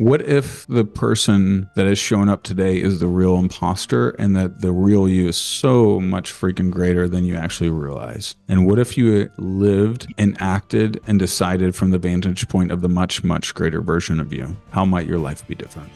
What if the person that has shown up today is the real imposter and that the real you is so much freaking greater than you actually realize? And what if you lived and acted and decided from the vantage point of the much, much greater version of you? How might your life be different?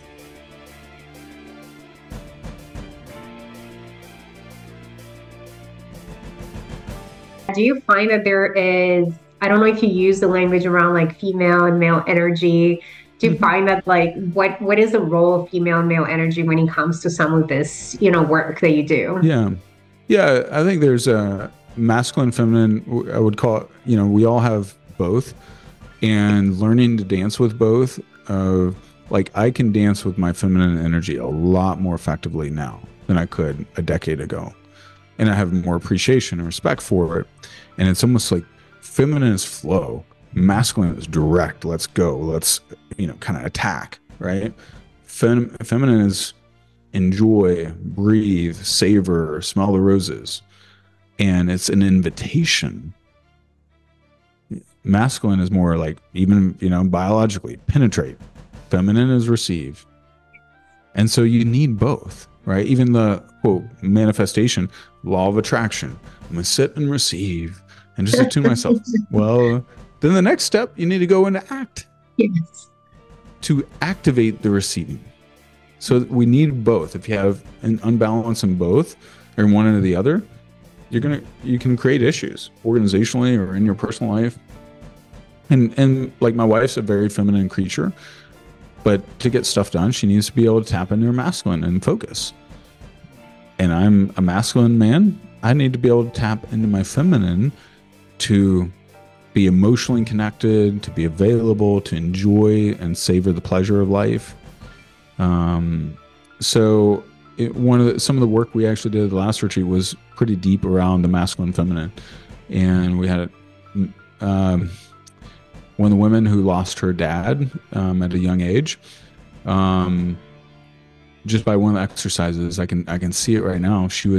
Do you find that there is, I don't know if you use the language around like female and male energy. Do you Mhm. find that like what is the role of female and male energy when it comes to some of this, work that you do? Yeah. Yeah. I think there's a masculine, feminine, I would call it, we all have both. And learning to dance with both, like I can dance with my feminine energy a lot more effectively now than I could a decade ago. And I have more appreciation and respect for it. And it's almost like feminine is flow, masculine is direct. Let's go. Let's, kind of attack, right? Feminine is enjoy, breathe, savor, smell the roses. And it's an invitation. Masculine is more like, even, biologically, penetrate. Feminine is receive. And so you need both, right? Even the quote manifestation, law of attraction. I'm gonna sit and receive and just attune myself. Well, then the next step, you need to go into act Yes. to activate the receiving. So we need both. If you have an unbalance in both or in one or the other, you can create issues organizationally or in your personal life. And like my wife's a very feminine creature, but to get stuff done, she needs to be able to tap into her masculine and focus. And I'm a masculine man. I need to be able to tap into my feminine to be emotionally connected, to be available, to enjoy and savor the pleasure of life. So some of the work we actually did at the last retreat was pretty deep around the masculine and feminine. And we had one of the women who lost her dad at a young age. Just by one of the exercises, I can see it right now. She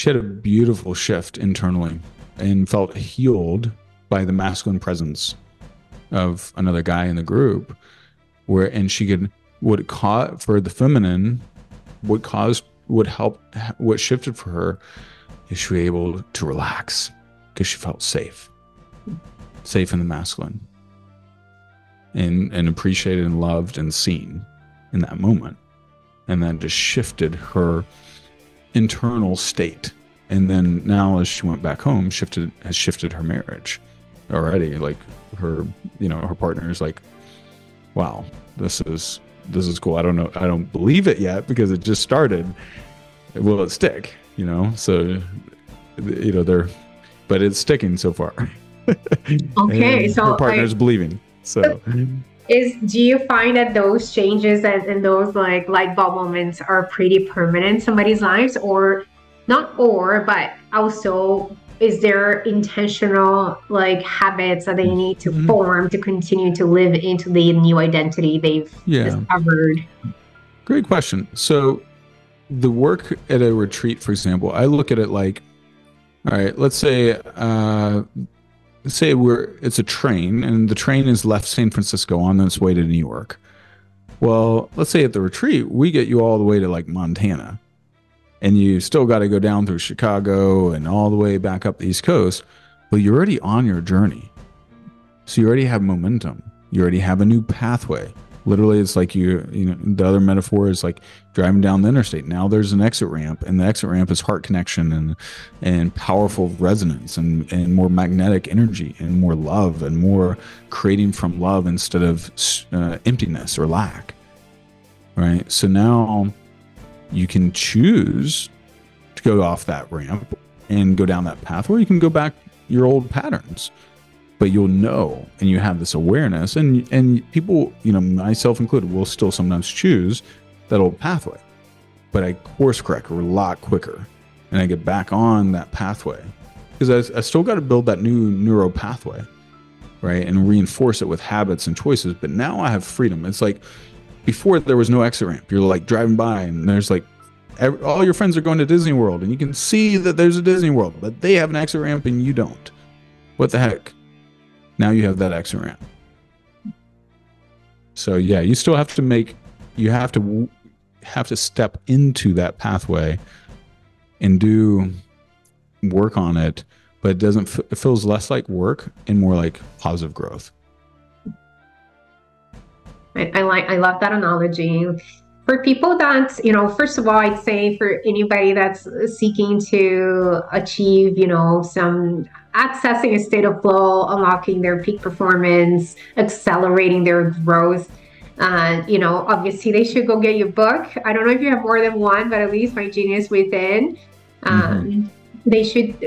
had a beautiful shift internally and felt healed by the masculine presence of another guy in the group, and she could what caught for the feminine, what shifted for her is she was able to relax because she felt safe in the masculine and appreciated and loved and seen in that moment. And that just shifted her internal state. And then now as she went back home, has shifted her marriage already. Like her partner is like, wow, this is cool. I don't know. I don't believe it yet because it just started. Will it stick? So, but it's sticking so far. Okay, And her so partner's believing. So do you find that those changes and those like light bulb moments are pretty permanent in somebody's lives, or not, but also is there intentional like habits that they need to Mhm. form to continue to live into the new identity they've Yeah, discovered? great question. So the work at a retreat, for example, I look at it like, all right, let's say it's a train and the train has left San Francisco on its way to New York. Well, let's say at the retreat, we get you all the way to like Montana and you still got to go down through Chicago and all the way back up the East Coast. Well, you're already on your journey. So you already have momentum. You already have a new pathway. Literally, it's like the other metaphor is like driving down the interstate. Now there's an exit ramp, and the exit ramp is heart connection and powerful resonance and more magnetic energy and more love and more creating from love instead of emptiness or lack. Right. So now you can choose to go off that ramp and go down that path, or you can go back your old patterns. But you'll know, and you have this awareness, and people, myself included, will still sometimes choose that old pathway. But I course correct a lot quicker, and I get back on that pathway because I still got to build that new neuro pathway, right, and reinforce it with habits and choices. But now I have freedom. It's like before there was no exit ramp. You're like driving by, and there's like all your friends are going to Disney World, and you can see that there's a Disney World, but they have an exit ramp and you don't. What the heck? Now you have that exit ramp. So yeah, you still have to have to step into that pathway and do work on it, but it feels less like work and more like positive growth. I love that analogy. For people that, first of all, I'd say for anybody that's seeking to achieve, some accessing a state of flow, unlocking their peak performance, accelerating their growth, obviously they should go get your book. I don't know if you have more than one, but at least My Genius Within. They should,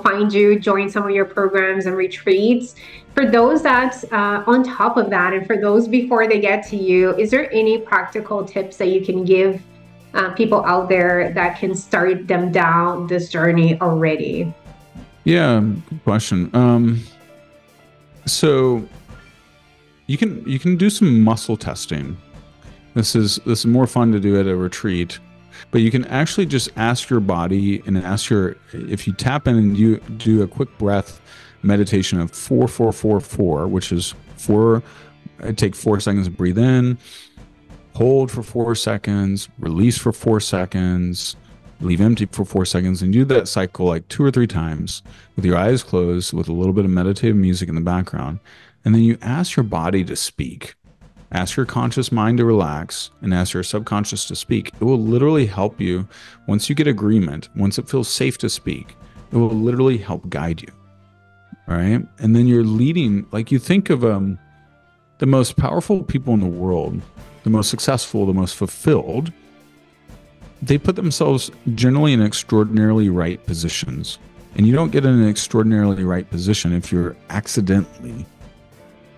find you, join some of your programs and retreats. For those that on top of that, and for those before they get to you, is there any practical tips that you can give people out there that can start them down this journey already? Yeah, good question. So you can do some muscle testing. This is more fun to do at a retreat. But you can actually just ask your body and if you tap in and you do a quick breath meditation of 4-4-4-4, which is take 4 seconds to breathe in, hold for 4 seconds, release for 4 seconds, leave empty for 4 seconds, and do that cycle like 2 or 3 times with your eyes closed with a little bit of meditative music in the background. And then you ask your body to speak. Ask your conscious mind to relax and ask your subconscious to speak. It will literally help you once you get agreement, once it feels safe to speak. It will literally help guide you. All right. And then you're leading, like you think of the most powerful people in the world, the most successful, the most fulfilled. They put themselves generally in extraordinarily right positions. And you don't get in an extraordinarily right position if you're accidentally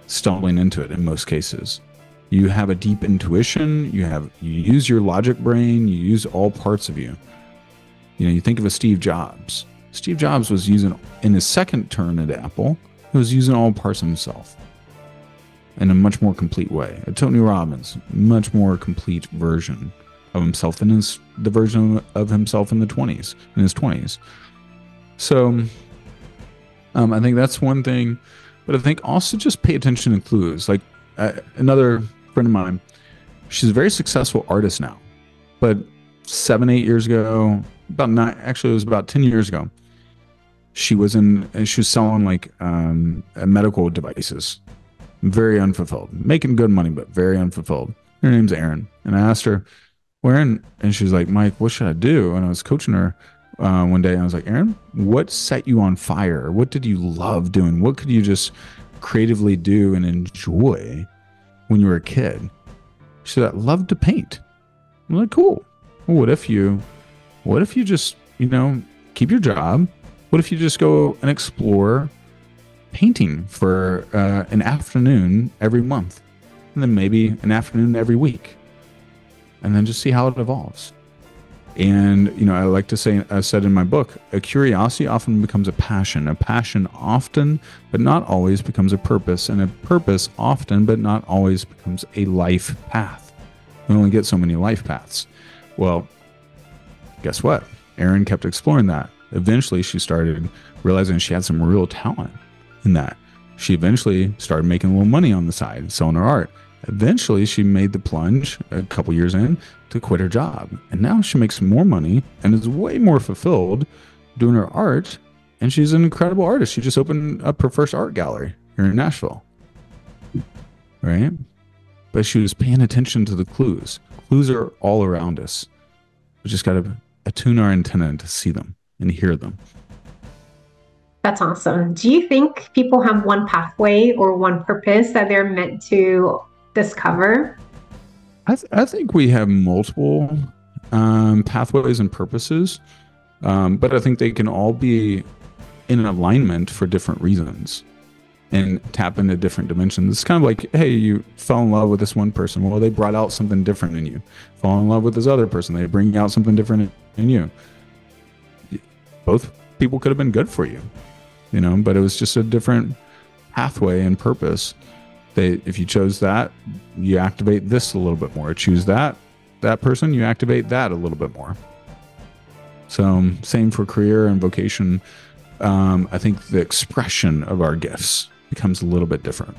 stumbling into it in most cases. You have a deep intuition, you use your logic brain, you use all parts of you. You think of a Steve Jobs. Steve Jobs was using, in his second turn at Apple, he was using all parts of himself in a much more complete way. Tony Robbins, much more complete version of himself than the version of himself in his 20s. So I think that's one thing, but I think also just pay attention to clues. Like another friend of mine, she's a very successful artist now, but 7-8 years ago, it was about 10 years ago, she was selling like medical devices, very unfulfilled, making good money, but very unfulfilled. Her name's Erin. And I asked her, well, Erin, and she was like, Mike, what should I do? And I was coaching her one day, and I was like, Erin, what set you on fire? What did you love doing? What could you just creatively do and enjoy when you were a kid? She said, I love to paint. I'm like, cool. Well, what if you just, keep your job? What if you just go and explore painting for an afternoon every month, and then maybe an afternoon every week, and then just see how it evolves? And, I like to say, I said in my book, a curiosity often becomes a passion often, but not always becomes a purpose, and a purpose often, but not always becomes a life path. We only get so many life paths. Well, guess what? Erin kept exploring that. Eventually, she started realizing she had some real talent in that. She eventually started making a little money on the side, selling her art. Eventually, she made the plunge a couple years in to quit her job. And now she makes more money and is way more fulfilled doing her art. And she's an incredible artist. She just opened up her first art gallery here in Nashville. Right? But she was paying attention to the clues. Clues are all around us. We just got to attune our antenna to see them and hear them. That's awesome. Do you think people have one pathway or one purpose that they're meant to discover? I think we have multiple pathways and purposes, but I think they can all be in alignment for different reasons and tap into different dimensions. It's kind of like, hey, you fell in love with this one person. Well, they brought out something different in you. Fall in love with this other person. They bring out something different in you. Both people could have been good for you, but it was just a different pathway and purpose. If you chose that, you activate this a little bit more. Choose that person, you activate that a little bit more. So same for career and vocation. I think the expression of our gifts becomes a little bit different.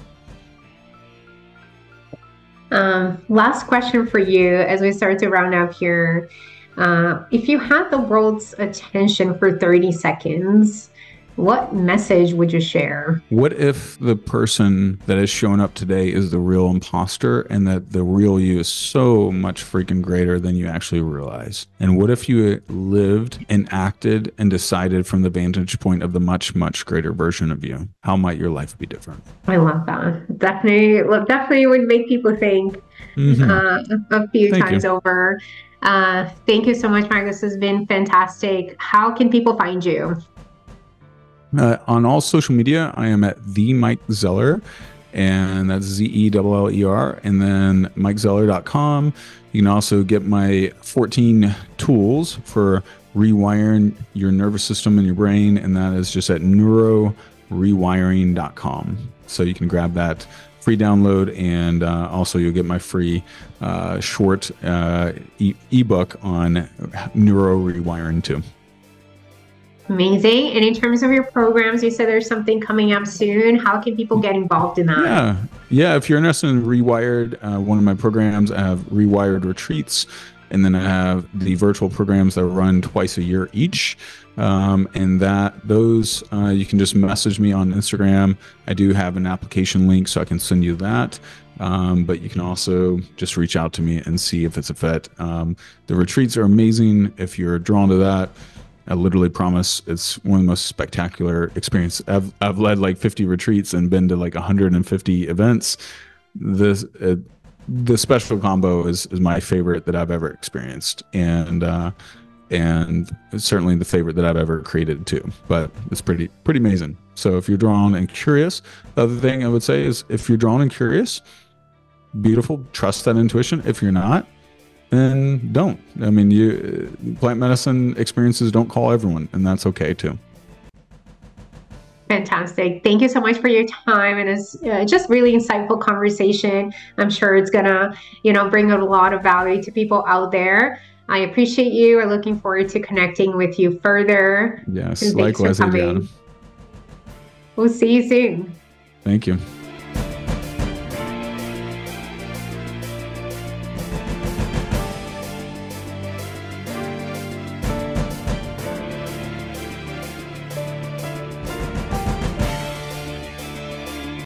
Last question for you as we start to round up here. If you had the world's attention for 30 seconds, what message would you share? What if the person that is showing up today is the real imposter and that the real you is so much freaking greater than you actually realize? And what if you lived and acted and decided from the vantage point of the much, much greater version of you? How might your life be different? I love that. Definitely would make people think a few times over. Thank you so much, Mark. This has been fantastic. How can people find you? On all social media, I am at the Mike Zeller, and that's Zeller, and then MikeZeller.com. You can also get my 14 tools for rewiring your nervous system and your brain, and that is just at neurorewiring.com. So you can grab that free download, and also you'll get my free short ebook on neuro rewiring too. Amazing. And in terms of your programs, you said there's something coming up soon. How can people get involved in that? Yeah. If you're interested in Rewired, one of my programs, I have Rewired retreats, and then I have the virtual programs that run twice a year each. And those you can just message me on Instagram. I do have an application link, so I can send you that. But you can also just reach out to me and see if it's a fit. The retreats are amazing. If you're drawn to that, I literally promise it's one of the most spectacular experiences. I've led like 50 retreats and been to like 150 events. The special combo is my favorite that I've ever experienced, and certainly the favorite that I've ever created too. But it's pretty amazing. So if you're drawn and curious, the other thing I would say is if you're drawn and curious, beautiful, trust that intuition. If you're not, then don't. I mean, plant medicine experiences don't call everyone, and that's okay too. Fantastic. Thank you so much for your time. And it's just really insightful conversation. I'm sure it's gonna, bring a lot of value to people out there. I appreciate you. We're looking forward to connecting with you further. Yes, likewise, Adriana. We'll see you soon. Thank you.